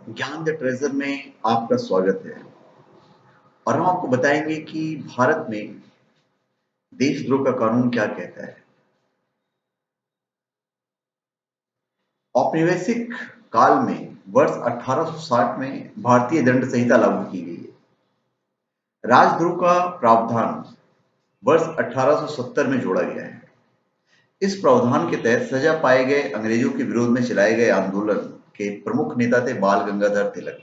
ज्ञान the treasure में आपका स्वागत है। और हम आपको बताएंगे कि भारत में देशद्रोह का कानून क्या कहता है। औपनिवेशिक काल में वर्ष 1860 में भारतीय दंड संहिता लागू की गई है। राजद्रोह का प्रावधान वर्ष 1870 में जोड़ा गया है। इस प्रावधान के तहत सजा पाए गए अंग्रेजों के विरोध में चलाए गए आंदोलन के प्रमुख नेता थे बाल गंगाधर तिलक,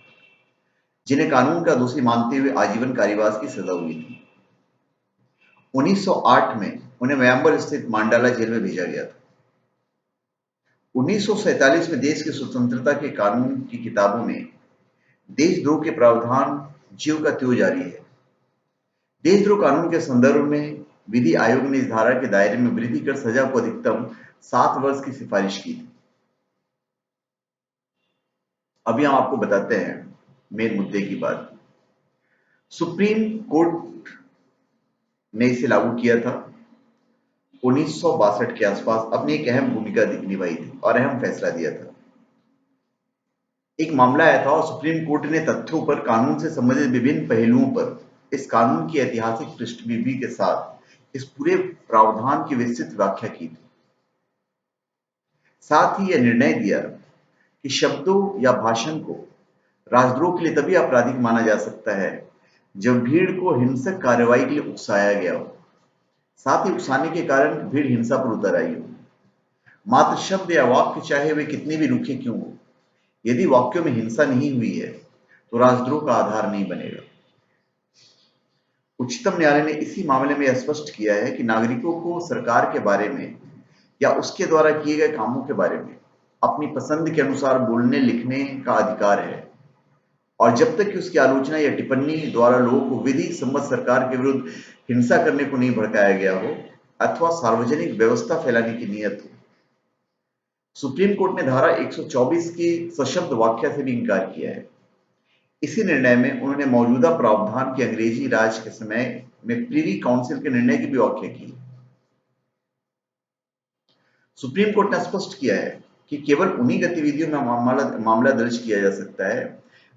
जिन्हें कानून का दोषी मानते हुए आजीवन कारावास की सजा हुई थी। 1908 में उन्हें म्यांबर स्थित मांडाला जेल में भेजा गया था। 1947 में देश की स्वतंत्रता के कानून की किताबों में देशद्रोह के प्रावधान ज्यों का त्यों जारी है। देशद्रोह कानून के संदर्भ में विधि आयोग ने इस धारा के दायरे में वृद्धि कर सजा को अधिकतम 7 वर्ष की सिफारिश की थी। अभी हम आपको बताते हैं मेन मुद्दे की बात। सुप्रीम कोर्ट ने इसे लागू किया था 1962 के आसपास। अपनी एक अहम भूमिका निभाई थी और अहम फैसला दिया था। एक मामला आया था और सुप्रीम कोर्ट ने तथ्यों पर, कानून से संबंधित विभिन्न पहलुओं पर इस कानून की ऐतिहासिक पृष्ठभूमि के साथ इस पूरे प्रावधान की विस्तृत व्याख्या की थी। साथ ही यह निर्णय दिया कि शब्दों या भाषण को राजद्रोह के लिए तभी आपराधिक माना जा सकता है जब भीड़ को हिंसक कार्रवाई के लिए उकसाया गया हो, साथ ही उकसाने के कारण भीड़ हिंसा पर उतर आई हो। मात्र शब्द या वाक्य चाहे वे कितने भी रूखे क्यों हो, यदि वाक्यों में हिंसा नहीं हुई है तो राजद्रोह का आधार नहीं बनेगा। उच्चतम न्यायालय ने इसी मामले में स्पष्ट किया है कि नागरिकों को सरकार के बारे में या उसके द्वारा किए गए कामों के बारे में अपनी पसंद के अनुसार बोलने लिखने का अधिकार है, और जब तक कि उसकी आलोचना या टिप्पणी द्वारा लोगों को विधि सम्मत सरकार के विरुद्ध हिंसा करने को नहीं भड़काया गया हो अथवा सार्वजनिक व्यवस्था फैलाने की नीयत हो। सुप्रीम कोर्ट ने धारा 124 की सशब्द व्याख्या से भी इंकार किया है। इसी निर्णय में उन्होंने मौजूदा प्रावधान की अंग्रेजी राज के समय में प्रीवी काउंसिल के निर्णय की भी व्याख्या की। सुप्रीम कोर्ट ने स्पष्ट किया है कि केवल उन्हीं गतिविधियों में मामला दर्ज किया जा सकता है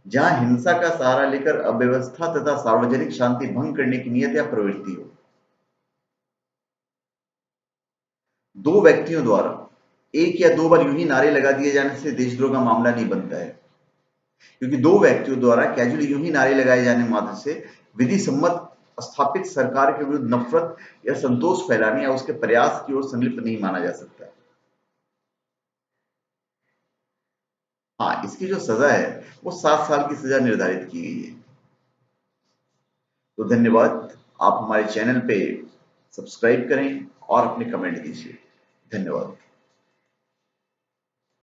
जहां हिंसा का सहारा लेकर अव्यवस्था तथा सार्वजनिक शांति भंग करने की नियत या प्रवृत्ति हो। दो व्यक्तियों द्वारा एक या दो बार यूं ही नारे लगा दिए जाने से देशद्रोह का मामला नहीं बनता है, क्योंकि दो व्यक्तियों द्वारा कैजुअली यूं ही नारे लगाए जाने मात्र से विधि सम्मत स्थापित सरकार के विरुद्ध नफरत या संतोष फैलाने या उसके प्रयास की ओर संलिप्त नहीं माना जा सकता। हाँ, इसकी जो सजा है वो 7 साल की सजा निर्धारित की गई है। तो धन्यवाद। आप हमारे चैनल पे सब्सक्राइब करें और अपने कमेंट दीजिए। धन्यवाद।